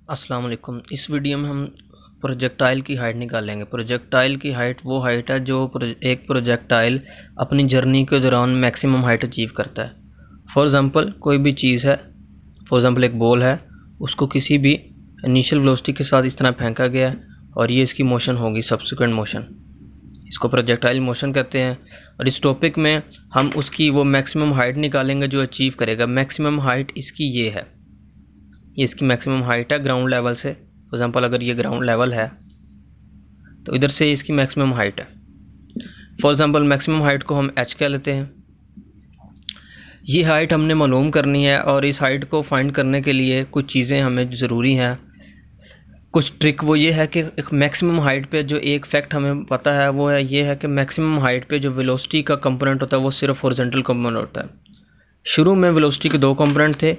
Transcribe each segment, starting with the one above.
अस्सलाम वालेकुम। इस वीडियो में हम प्रोजेक्टाइल की हाइट निकालेंगे। प्रोजेक्टाइल की हाइट वो हाइट है जो एक प्रोजेक्टाइल अपनी जर्नी के दौरान मैक्सिमम हाइट अचीव करता है। फॉर एग्ज़ाम्पल कोई भी चीज़ है, फॉर एग्ज़ाम्पल एक बॉल है, उसको किसी भी इनिशियल वेलोसिटी के साथ इस तरह फेंका गया है और ये इसकी मोशन होगी, सब्सिक्वेंट मोशन। इसको प्रोजेक्टाइल मोशन कहते हैं। और इस टॉपिक में हम उसकी वो मैक्सिमम हाइट निकालेंगे जो अचीव करेगा। मैक्सिमम हाइट इसकी ये है, ये इसकी मैक्सिमम हाइट है ग्राउंड लेवल से। फॉर एग्ज़ाम्पल अगर ये ग्राउंड लेवल है तो इधर से इसकी मैक्सिमम हाइट है। फॉर एग्ज़ाम्पल मैक्सिमम हाइट को हम एच कह लेते हैं। ये हाइट हमने मालूम करनी है और इस हाइट को फाइंड करने के लिए कुछ चीज़ें हमें ज़रूरी हैं। कुछ ट्रिक वो ये है कि मैक्सिमम हाइट पे जो एक फैक्ट हमें पता है वो है ये है कि मैक्सिमम हाइट पे जो वेलोसिटी का कंपोनेंट होता है वो सिर्फ हॉरिजॉन्टल कंपोनेंट होता है। शुरू में वेलोसिटी के दो कंपोनेंट थे।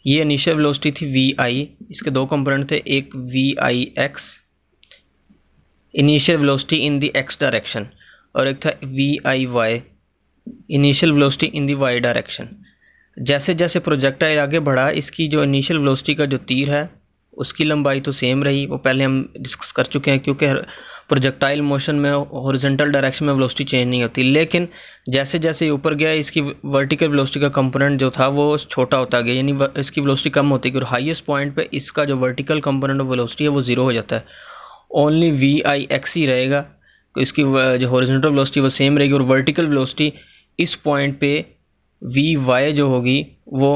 ये इनिशियल वेलोसिटी थी वी आई, इसके दो कंपोनेंट थे, एक V I X initial velocity in the X direction और एक था V I Y initial velocity in the Y direction. जैसे जैसे प्रोजेक्टाइल आगे बढ़ा, इसकी जो इनिशियल वेलोसिटी का जो तीर है उसकी लंबाई तो सेम रही, वो पहले हम डिस्कस कर चुके हैं, क्योंकि प्रोजेक्टाइल मोशन में हॉरिजॉन्टल डायरेक्शन में वेलोसिटी चेंज नहीं होती। लेकिन जैसे जैसे ऊपर गया इसकी वर्टिकल वेलोसिटी का कंपोनेंट जो था वो छोटा होता गया, यानी इसकी वेलोसिटी कम होती गई और हाईएस्ट पॉइंट पे इसका जो वर्टिकल कंपोनेंट ऑफ वेलोसिटी है वो ज़ीरो हो जाता है। ओनली वी आई एक्स ही रहेगा, तो इसकी जो हॉरिजॉन्टल वेलोसिटी वो सेम रहेगी और वर्टिकल वेलोसिटी इस पॉइंट पे वी वाई जो होगी वो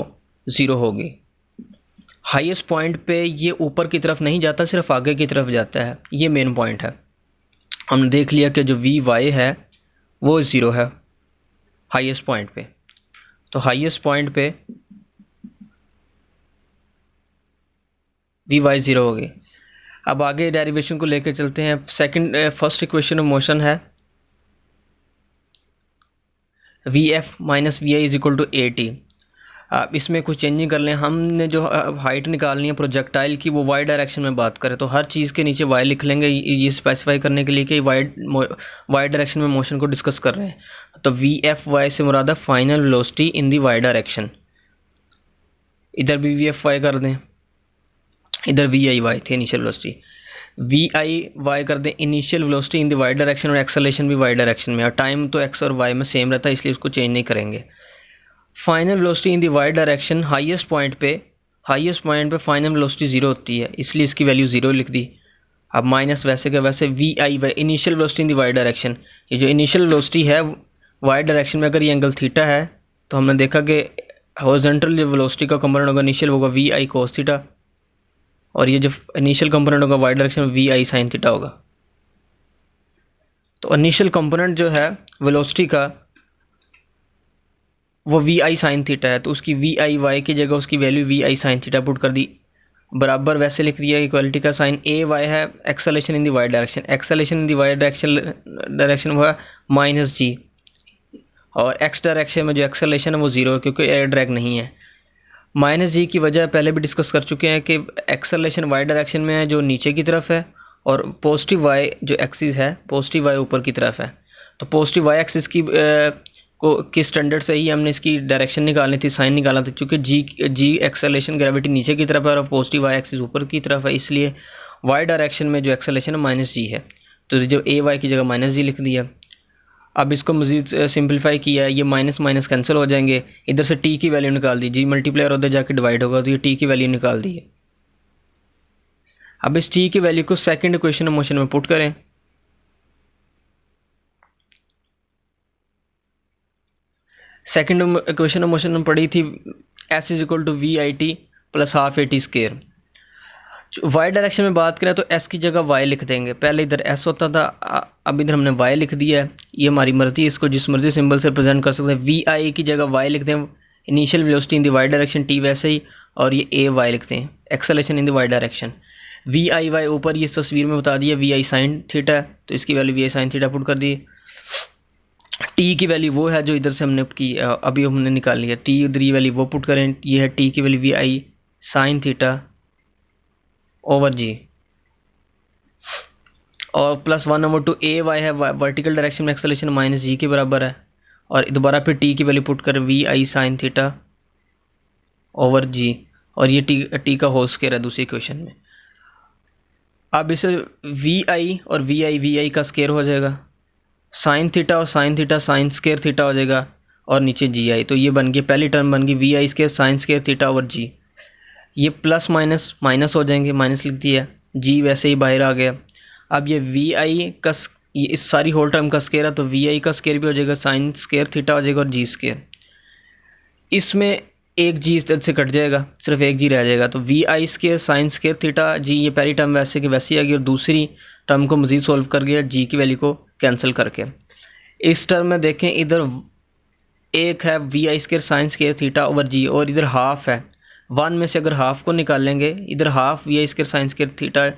ज़ीरो होगी। हाईएस्ट पॉइंट पे ये ऊपर की तरफ नहीं जाता, सिर्फ आगे की तरफ जाता है। ये मेन पॉइंट है। हमने देख लिया कि जो वी वाई है वो ज़ीरो है हाईएस्ट पॉइंट पे, तो हाईएस्ट पॉइंट पे वी वाई ज़ीरो हो गई। अब आगे डेरिवेशन को लेकर चलते हैं। फर्स्ट इक्वेशन ऑफ मोशन है V F minus V I is equal to A T. आप इसमें कुछ चेंजिंग कर लें। हमने जो हाइट निकालनी है प्रोजेक्टाइल की वो वाई डायरेक्शन में बात करें तो हर चीज़ के नीचे वाई लिख लेंगे, ये स्पेसिफाई करने के लिए कि वाई डायरेक्शन में मोशन को डिस्कस कर रहे हैं। तो वी एफ वाई से मुराद है final velocity in the Y direction. इधर भी वी एफ वाई कर दें, इधर वी आई वाई थी initial velocity, V I Y कर दें initial velocity in the Y direction और एक्सेलरेशन भी वाई डायरेक्शन में। और टाइम तो एक्स और वाई में सेम रहता है इसलिए उसको चेंज नहीं करेंगे। Final velocity in the Y direction highest point पे फाइनल वेलोसिटी ज़ीरो होती है, इसलिए इसकी वैल्यू ज़ीरो लिख दी। अब माइनस वैसे के वैसे V I Y initial velocity in the Y direction. ये जो इनिशियल वेलोसिटी है वाई डायरेक्शन में अगर ये एंगल थीटा है तो हमने देखा कि हॉरिजॉन्टल जो वेलोसिटी का कंपोनेंट होगा इनिशियल होगा वी आई कोस थीटा और ये जो इनिशियल कंपोनेंट होगा वाई डायरेक्शन में वी आई साइन थीटा होगा। तो इनिशियल कंपोनेंट जो है वेलोसिटी का वो वी आई साइन थीटा है, तो उसकी वी आई वाई की जगह उसकी value we I sine theta put कर दी। बराबर वैसे लिख दिया इक्वालिटी का साइन ए वाई है acceleration in the Y direction, acceleration in the Y direction हुआ माइनस जी और एक्स डायरेक्शन में जो एक्सेलेरेशन है वो ज़ीरो है क्योंकि एयर ड्रैग नहीं है। माइनस जी की वजह पहले भी डिस्कस कर चुके हैं कि एक्सेलरेशन वाई डायरेक्शन में है जो नीचे की तरफ है और पॉजिटिव वाई जो एक्सिस है पॉजिटिव वाई ऊपर की तरफ है। तो पॉजिटिव वाई एक्सिस की स्टैंडर्ड से ही हमने इसकी डायरेक्शन निकालनी थी, साइन निकालना था, क्योंकि जी एक्सेलरेशन ग्रेविटी नीचे की तरफ है और पॉजिटिव वाई एक्सिस ऊपर की तरफ है, इसलिए वाई डायरेक्शन में जो एक्सेलरेशन है माइनस जी है। तो जो ए वाई की जगह माइनस जी लिख दिया। अब इसको मज़ीद सिंपलीफाई किया है, ये माइनस माइनस कैंसिल हो जाएंगे, इधर से टी की वैल्यू निकाल दी, जी मल्टीप्लायर उधर जाके डिवाइड होगा तो ये टी की वैल्यू निकाल दी है। अब इस टी की वैल्यू को सेकंड इक्वेशन ऑफ मोशन में पुट करें। सेकंड इक्वेशन ऑफ मोशन में पड़ी थी S is equal to V I T plus half A T square. Y direction में बात करें तो एस की जगह वाई लिख देंगे, पहले इधर एस होता था, अब इधर हमने वाई लिख दिया है। ये हमारी मर्जी है, इसको जिस मर्जी सिंबल से रिप्रेजेंट कर सकते हैं। वी आई की जगह वाई लिख दें initial velocity in the Y direction T वैसे ही, और ये ए वाई लिखते हैं acceleration in the Y direction. V I Y ऊपर ये तस्वीर में बता दिया वी आई साइन थीटा है तो इसकी value we I sine theta put कर दी। टी की वैल्यू वो है जो इधर से हमने की अभी हमने निकाल लिया, टी उधर ये वैल्यू वो पुट करें, ये है टी की value we I sine theta over g और प्लस 1/2 ए वाई है वर्टिकल डायरेक्शन में एक्सेलरेशन माइनस जी के बराबर है, और दोबारा फिर टी की वैल्यू पुट कर वी आई साइन थीटा ओवर जी और ये टी का होल स्क्वायर है दूसरी इक्वेशन में। अब इसे वी आई और वी आई का स्क्वायर हो जाएगा, साइन थीटा और sine theta sine square theta हो जाएगा, और नीचे जी आई। तो ये बन गई पहली टर्म बन गई वी आई square sine square theta over g. ये प्लस माइनस माइनस हो जाएंगे, माइनस लिख दिया, जी वैसे ही बाहर आ गया। अब ये वी आई का ये इस सारी होल टर्म का स्क्वायर है, तो वी आई का स्क्वायर भी हो जाएगा, साइन स्क्वायर थीटा हो जाएगा और जी स्क्वायर। इसमें एक जी इस से कट जाएगा, सिर्फ एक जी रह जाएगा। तो वी आई square sine square theta g, ये पहली टर्म वैसे की वैसी आ गई, और दूसरी टर्म को मज़ीद सॉल्व कर गया जी की वैल्यू को कैंसिल करके। इस टर्म में देखें, इधर एक है वी आई square sine square theta over g, और इधर हाफ है। वन में से अगर हाफ को निकालेंगे, इधर हाफ वी आई स्क्वायर साइन स्क्वायर थीटा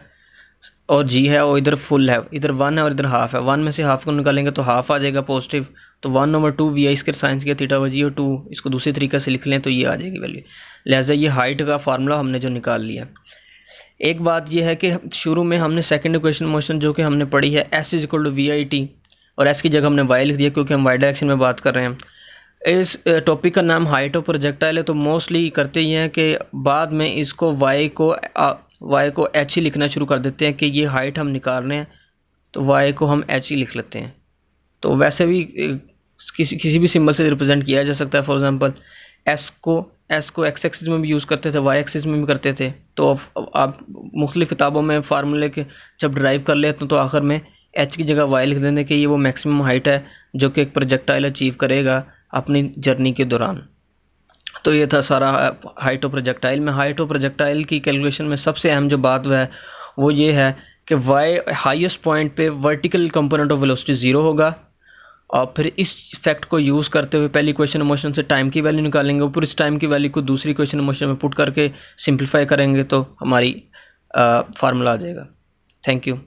और जी है, और इधर फुल है, इधर वन है और इधर हाफ है। वन में से हाफ को निकालेंगे तो हाफ आ जाएगा पॉजिटिव, तो 1/2 वी आई square sine square theta over g, और 2 इसको दूसरी तरीके से लिख लें तो ये आ जाएगी वैल्यू। लिहाजा ये हाइट का फार्मूला हमने जो निकाल लिया। एक बात ये है कि शुरू में हमने सेकंड इक्वेशन मोशन जो कि हमने पढ़ी है S is equal to V I T, और एस की जगह हमने वाई लिख दिया क्योंकि हम वाई डायरेक्शन में बात कर रहे हैं। इस टॉपिक का नाम हाइट ऑफ प्रोजेक्टाइल है, तो मोस्टली करते ही हैं कि बाद में इसको वाई को एच ही लिखना शुरू कर देते हैं कि ये हाइट हम निकाल रहे हैं, तो वाई को हम एच ही लिख लेते हैं। तो वैसे भी किसी भी सिंबल से रिप्रेजेंट किया जा सकता है। फॉर एग्जांपल एस को एक्स एक्सिस में भी यूज़ करते थे, वाई एक्सिस में भी करते थे। तो आप मुख्तलिफ़ किताबों में फार्मूले के जब ड्राइव कर लेते हैं तो आखिर में एच की जगह वाई लिख देंगे कि ये वो मैक्सिमम हाइट है जो कि एक प्रोजेक्टाइल अचीव करेगा अपनी जर्नी के दौरान। तो ये था सारा हाइट ऑफ प्रोजेक्टाइल में। हाइट ऑफ प्रोजेक्टाइल की कैलकुलेशन में सबसे अहम जो बात है वो ये है कि वाई हाईएस्ट पॉइंट पे वर्टिकल कंपोनेंट ऑफ वेलोसिटी 0 होगा, और फिर इस फैक्ट को यूज़ करते हुए पहली इक्वेशन मोशन से टाइम की वैल्यू निकालेंगे, ऊपर इस टाइम की वैल्यू को दूसरी इक्वेशन मोशन में पुट करके सिंप्लीफाई करेंगे तो हमारी फार्मूला आ जाएगा। Thank you.